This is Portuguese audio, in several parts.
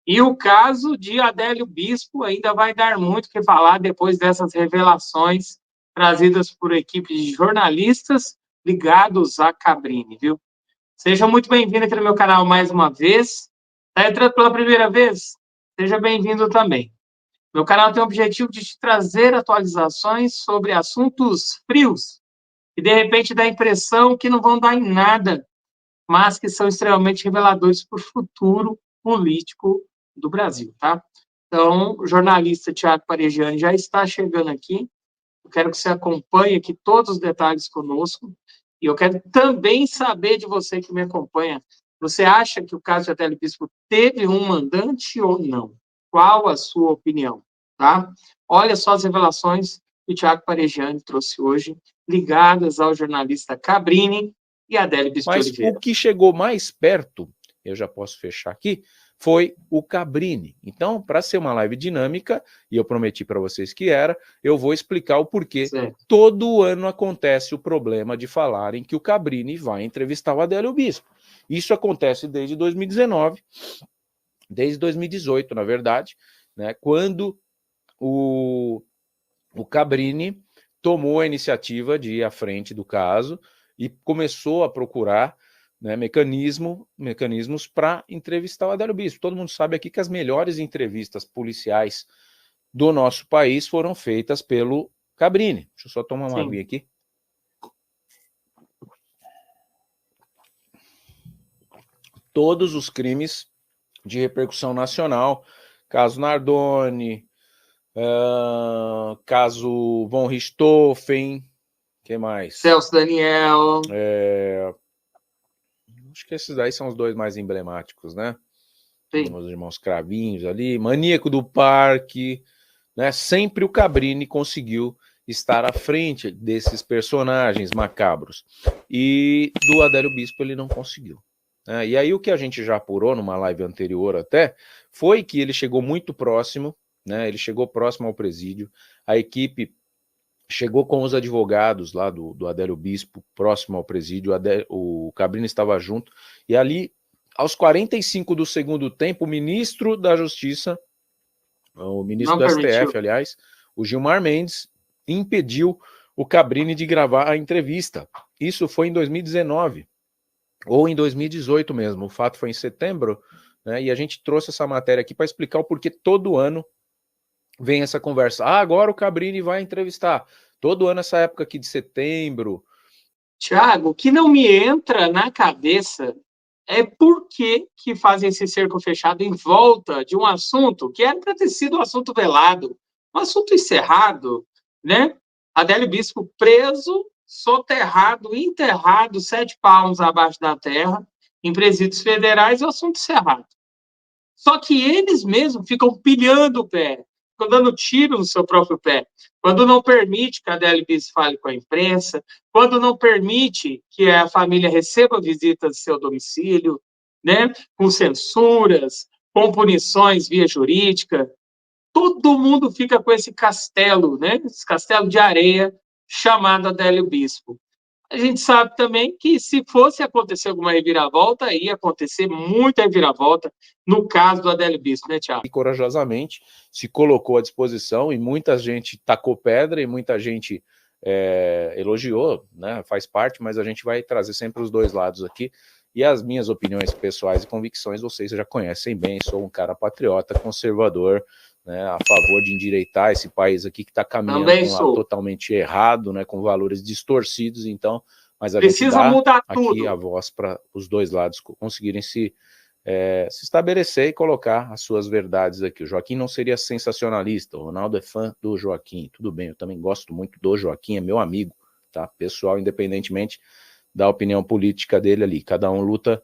E o caso de Adélio Bispo ainda vai dar muito o que falar depois dessas revelações trazidas por equipe de jornalistas ligados a Cabrini, viu? Seja muito bem-vindo aqui no meu canal mais uma vez. Está entrando pela primeira vez? Seja bem-vindo também. Meu canal tem o objetivo de te trazer atualizações sobre assuntos frios, que de repente dá a impressão que não vão dar em nada, mas que são extremamente reveladores para o futuro político do Brasil, tá? Então, o jornalista Tiago Paregiani já está chegando aqui. Eu quero que você acompanhe aqui todos os detalhes conosco. E eu quero também saber de você que me acompanha. Você acha que o caso de Adélio Bispo teve um mandante ou não? Qual a sua opinião? Tá? Olha só as revelações que o Tiago Paregiani trouxe hoje, ligadas ao jornalista Cabrini e Adélio Bispo de Mas Oliveira. o que chegou mais perto, eu já posso fechar aqui, foi o Cabrini. Então, para ser uma live dinâmica, e eu prometi para vocês que era, eu vou explicar o porquê. Certo. Todo ano acontece o problema de falarem que o Cabrini vai entrevistar o Adélio Bispo. Isso acontece desde 2019, desde 2018, na verdade, né, quando o Cabrini tomou a iniciativa de ir à frente do caso e começou a procurar, né, mecanismos para entrevistar o Adélio Bispo. Todo mundo sabe aqui que as melhores entrevistas policiais do nosso país foram feitas pelo Cabrini. Deixa eu só tomar uma aguinha aqui. Todos os crimes de repercussão nacional, caso Nardoni, caso von Richthofen, que mais? Celso Daniel. Acho que esses daí são os dois mais emblemáticos, né? Sim. Os irmãos Cravinhos ali, Maníaco do Parque, né? Sempre o Cabrini conseguiu estar à frente desses personagens macabros. E do Adélio Bispo ele não conseguiu. E aí o que a gente já apurou numa live anterior até, foi que ele chegou muito próximo, né? Ele chegou próximo ao presídio, a equipe chegou com os advogados lá do Adélio Bispo, próximo ao presídio, o Cabrini estava junto, e ali, aos 45 do segundo tempo, o ministro da Justiça, o ministro do STF, aliás, o Gilmar Mendes, impediu o Cabrini de gravar a entrevista. Isso foi em 2019, ou em 2018 mesmo, o fato foi em setembro, né, e a gente trouxe essa matéria aqui para explicar o porquê todo ano vem essa conversa. Agora o Cabrini vai entrevistar. Todo ano, essa época aqui de setembro. Tiago, o que não me entra na cabeça é por que fazem esse cerco fechado em volta de um assunto que era para ter sido um assunto velado, um assunto encerrado, né? Adélio Bispo preso, soterrado, enterrado, 7 palmos abaixo da terra, em presídios federais, é um assunto encerrado. Só que eles mesmos ficam pilhando o pé, ficam dando tiro no seu próprio pé. Quando não permite que a Adélio Bispo fale com a imprensa, quando não permite que a família receba visitas de seu domicílio, né, com censuras, com punições via jurídica, todo mundo fica com esse castelo, né, esse castelo de areia chamado Adélio Bispo. A gente sabe também que se fosse acontecer alguma reviravolta, ia acontecer muita reviravolta no caso do Adélio Bispo, né, Thiago? E corajosamente se colocou à disposição e muita gente tacou pedra e muita gente elogiou, né, faz parte, mas a gente vai trazer sempre os dois lados aqui. E as minhas opiniões pessoais e convicções vocês já conhecem bem, sou um cara patriota, conservador, né, a favor de endireitar esse país aqui que está caminhando para um lado totalmente errado, né, com valores distorcidos, então, mas a gente dá aqui a voz para os dois lados conseguirem se estabelecer e colocar as suas verdades aqui. O Joaquim não seria sensacionalista, o Ronaldo é fã do Joaquim, tudo bem, eu também gosto muito do Joaquim, é meu amigo, tá, pessoal, independentemente da opinião política dele ali, cada um luta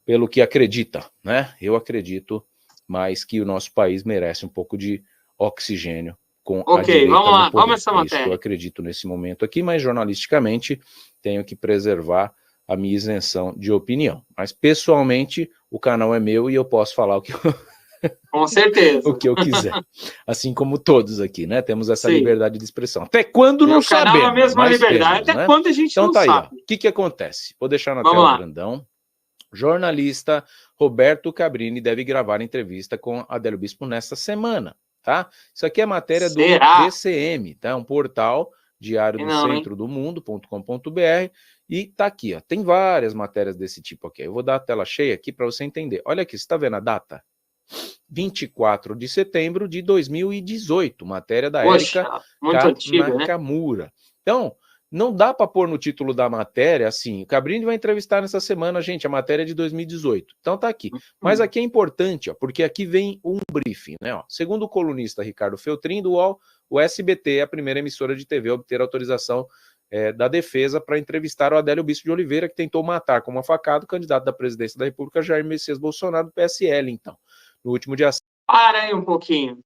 pelo que acredita, né, eu acredito mais que o nosso país merece um pouco de oxigênio com a direita vamos lá, no poder. vamos essa matéria. É isso que eu acredito nesse momento aqui, mas jornalisticamente tenho que preservar a minha isenção de opinião. Mas pessoalmente o canal é meu e eu posso falar o que eu... Com certeza. o que eu quiser. Assim como todos aqui, né? Temos essa liberdade de expressão. Até quando não sabemos. Canal é a mesma liberdade, temos, até né? quando a gente então não tá sabe. Aí, ó. O que acontece? Vou deixar na tela grandão. Jornalista Roberto Cabrini deve gravar entrevista com Adélio Bispo nesta semana, tá? Isso aqui é matéria do Será? DCM, tá? Um portal diário do Não, hein? centro do mundo.com.br e tá aqui, ó. Tem várias matérias desse tipo aqui. Eu vou dar a tela cheia aqui para você entender. Olha aqui, você tá vendo a data? 24 de setembro de 2018, matéria da Érica Poxa, muito antiga, né? Nakamura. Então, não dá para pôr no título da matéria assim, o Cabrini vai entrevistar nessa semana, gente, a matéria é de 2018. Então tá aqui. Mas aqui é importante, ó, porque aqui vem um briefing, né? Ó. Segundo o colunista Ricardo Feltrin, do UOL, o SBT é a primeira emissora de TV a obter autorização da defesa para entrevistar o Adélio Bispo de Oliveira, que tentou matar com uma facada o candidato da presidência da República, Jair Messias Bolsonaro, do PSL, então. No último dia. Para aí um pouquinho.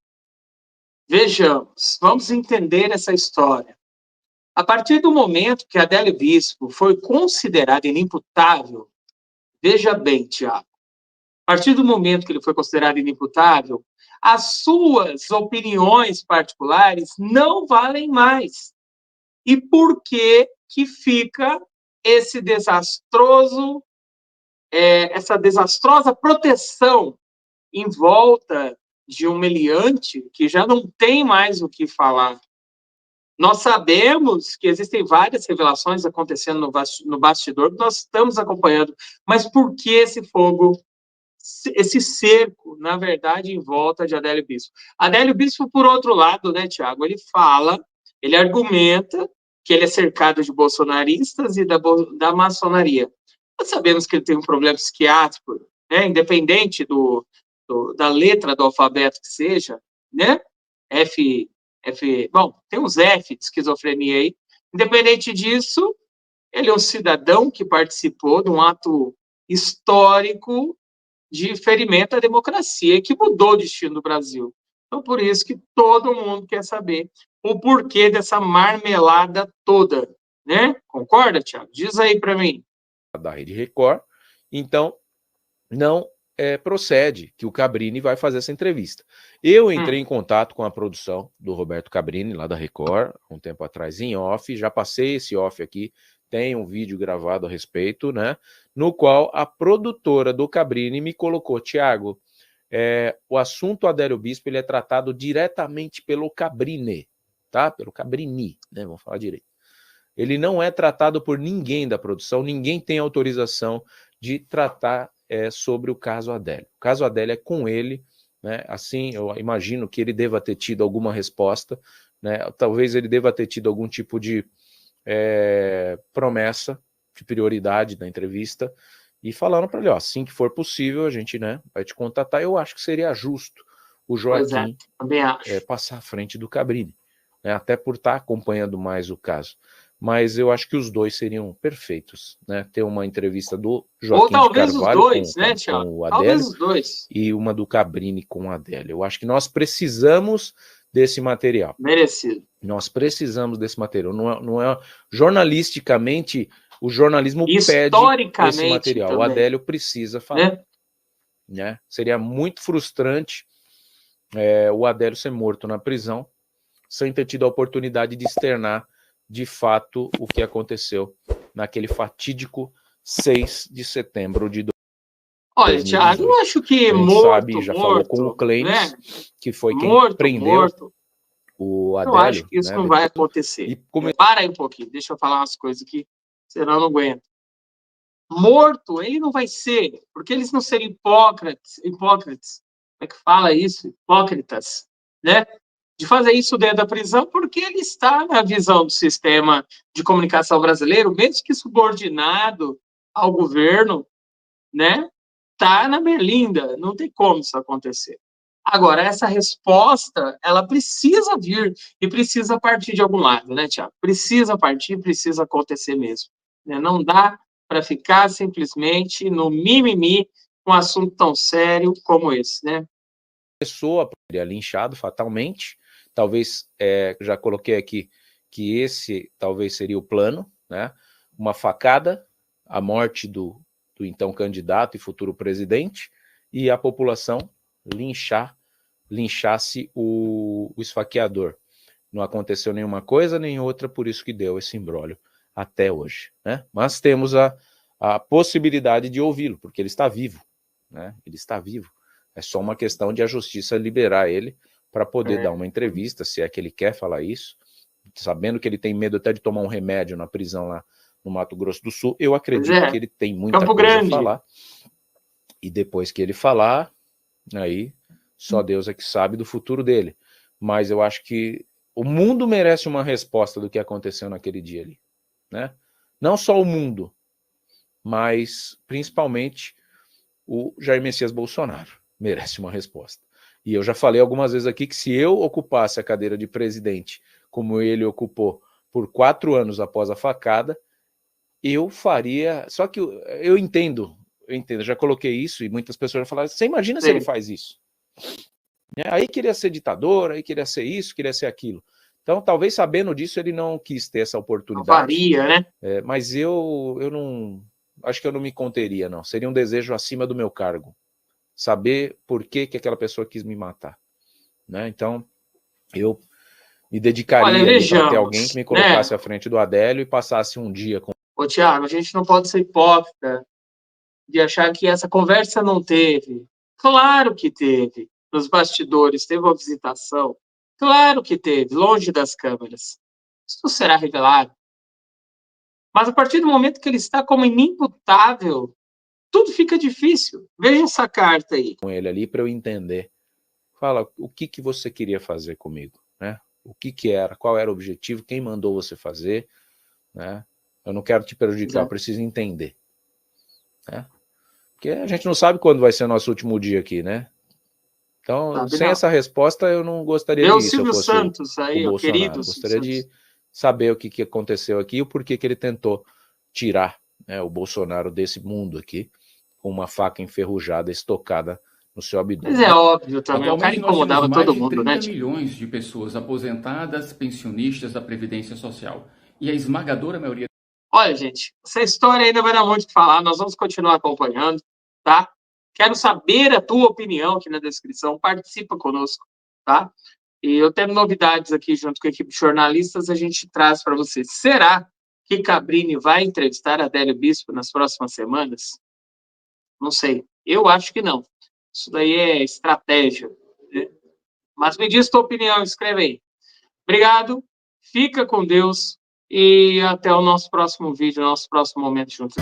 Vejamos, vamos entender essa história. A partir do momento que Adélio Bispo foi considerado inimputável, veja bem, Tiago, a partir do momento que ele foi considerado inimputável, as suas opiniões particulares não valem mais. E por que que fica esse desastroso, essa desastrosa proteção em volta de um meliante que já não tem mais o que falar? Nós sabemos que existem várias revelações acontecendo no bastidor, que nós estamos acompanhando, mas por que esse fogo, esse cerco, na verdade, em volta de Adélio Bispo? Adélio Bispo, por outro lado, né, Tiago, ele fala, ele argumenta que ele é cercado de bolsonaristas e da maçonaria. Nós sabemos que ele tem um problema psiquiátrico, né, independente da letra do alfabeto que seja, né, bom, tem uns F de esquizofrenia aí. Independente disso, ele é um cidadão que participou de um ato histórico de ferimento à democracia, que mudou o destino do Brasil. Então, por isso que todo mundo quer saber o porquê dessa marmelada toda, né? Concorda, Thiago? Diz aí para mim. Da Rede Record, então não procede que o Cabrini vai fazer essa entrevista. Eu entrei em contato com a produção do Roberto Cabrini, lá da Record, um tempo atrás, em off, já passei esse off aqui, tem um vídeo gravado a respeito, né, no qual a produtora do Cabrini me colocou, Tiago, o assunto Adélio Bispo ele é tratado diretamente pelo Cabrini, tá? Pelo Cabrini, né, vamos falar direito. Ele não é tratado por ninguém da produção, ninguém tem autorização de tratar sobre o caso Adélio. O caso Adélio é com ele, né? Assim, eu imagino que ele deva ter tido alguma resposta, né? Talvez ele deva ter tido algum tipo de promessa de prioridade na entrevista, e falando para ele, ó, assim que for possível, a gente, né, vai te contatar. Eu acho que seria justo o Joaquim passar à frente do Cabrini, né? Até por estar acompanhando mais o caso. Mas eu acho que os dois seriam perfeitos, né? Ter uma entrevista do Joaquim de Carvalho com o Adélio e uma do Cabrini com o Adélio. Eu acho que nós precisamos desse material. Merecido. Nós precisamos desse material. Não é jornalisticamente, o jornalismo pede esse material. Também. O Adélio precisa falar. Né? Seria muito frustrante o Adélio ser morto na prisão sem ter tido a oportunidade de externar de fato o que aconteceu naquele fatídico 6 de setembro de 2018. Olha, Thiago, eu acho que morto, já falou com o Clênis, né? Que foi quem prendeu o Adélio. Eu acho que isso não vai acontecer. Para aí um pouquinho, deixa eu falar umas coisas aqui, senão eu não aguento. Morto, ele não vai ser, porque eles não seriam hipócritas, como é que fala isso? Hipócritas, né? De fazer isso dentro da prisão, porque ele está na visão do sistema de comunicação brasileiro, mesmo que subordinado ao governo, né? Está na berlinda, não tem como isso acontecer. Agora, essa resposta, ela precisa vir e precisa partir de algum lado, né, Tiago? Precisa partir, precisa acontecer mesmo. Né? Não dá para ficar simplesmente no mimimi com um assunto tão sério como esse, né? A pessoa seria linchado fatalmente. Talvez, já coloquei aqui, que esse talvez seria o plano, né? Uma facada, a morte do então candidato e futuro presidente, e a população linchasse o esfaqueador. Não aconteceu nenhuma coisa nem outra, por isso que deu esse imbróglio até hoje, né? Mas temos a possibilidade de ouvi-lo, porque ele está vivo, né? Ele está vivo. É só uma questão de a justiça liberar ele para poder dar uma entrevista, se é que ele quer falar isso, sabendo que ele tem medo até de tomar um remédio na prisão lá no Mato Grosso do Sul. Eu acredito que ele tem muita Campo coisa Grande a falar. E depois que ele falar, aí só Deus é que sabe do futuro dele. Mas eu acho que o mundo merece uma resposta do que aconteceu naquele dia ali, né? Não só o mundo, mas principalmente o Jair Messias Bolsonaro merece uma resposta. E eu já falei algumas vezes aqui que se eu ocupasse a cadeira de presidente, como ele ocupou por 4 anos após a facada, eu faria... Só que eu entendo, já coloquei isso e muitas pessoas já falaram, você imagina se ele faz isso? Aí queria ser ditador, aí queria ser isso, queria ser aquilo. Então, talvez sabendo disso, ele não quis ter essa oportunidade. Varia, né? Mas eu não... Acho que eu não me conteria, não. Seria um desejo acima do meu cargo. Saber por que aquela pessoa quis me matar. Né? Então, eu me dedicaria para ter alguém que me colocasse à frente do Adélio e passasse um dia com... Ô, Thiago, a gente não pode ser hipócrita de achar que essa conversa não teve. Claro que teve. Nos bastidores, teve uma visitação. Claro que teve, longe das câmeras. Isso será revelado. Mas a partir do momento que ele está como inimputável, tudo fica difícil. Veja essa carta aí. Com ele ali para eu entender. Fala, o que você queria fazer comigo? Né? O que era? Qual era o objetivo? Quem mandou você fazer? Né? Eu não quero te prejudicar, eu preciso entender. Né? Porque a gente não sabe quando vai ser o nosso último dia aqui, né? Então, sem essa resposta, eu não gostaria disso. Silvio Santos aí, o querido. Gostaria de saber o que aconteceu aqui e o porquê que ele tentou tirar, né, o Bolsonaro desse mundo aqui, com uma faca enferrujada, estocada no seu abdômen. Mas é óbvio também, o cara incomodava todo mundo, né? 30 milhões de pessoas aposentadas, pensionistas da Previdência Social. E a esmagadora maioria... Olha, gente, essa história ainda vai dar muito o que falar, nós vamos continuar acompanhando, tá? Quero saber a tua opinião aqui na descrição, participa conosco, tá? E eu tenho novidades aqui junto com a equipe de jornalistas, a gente traz para você. Será que Cabrini vai entrevistar Adélio Bispo nas próximas semanas? Não sei, eu acho que não. Isso daí é estratégia, né? Mas me diz tua opinião, escreve aí. Obrigado, fica com Deus e até o nosso próximo vídeo, nosso próximo momento juntos.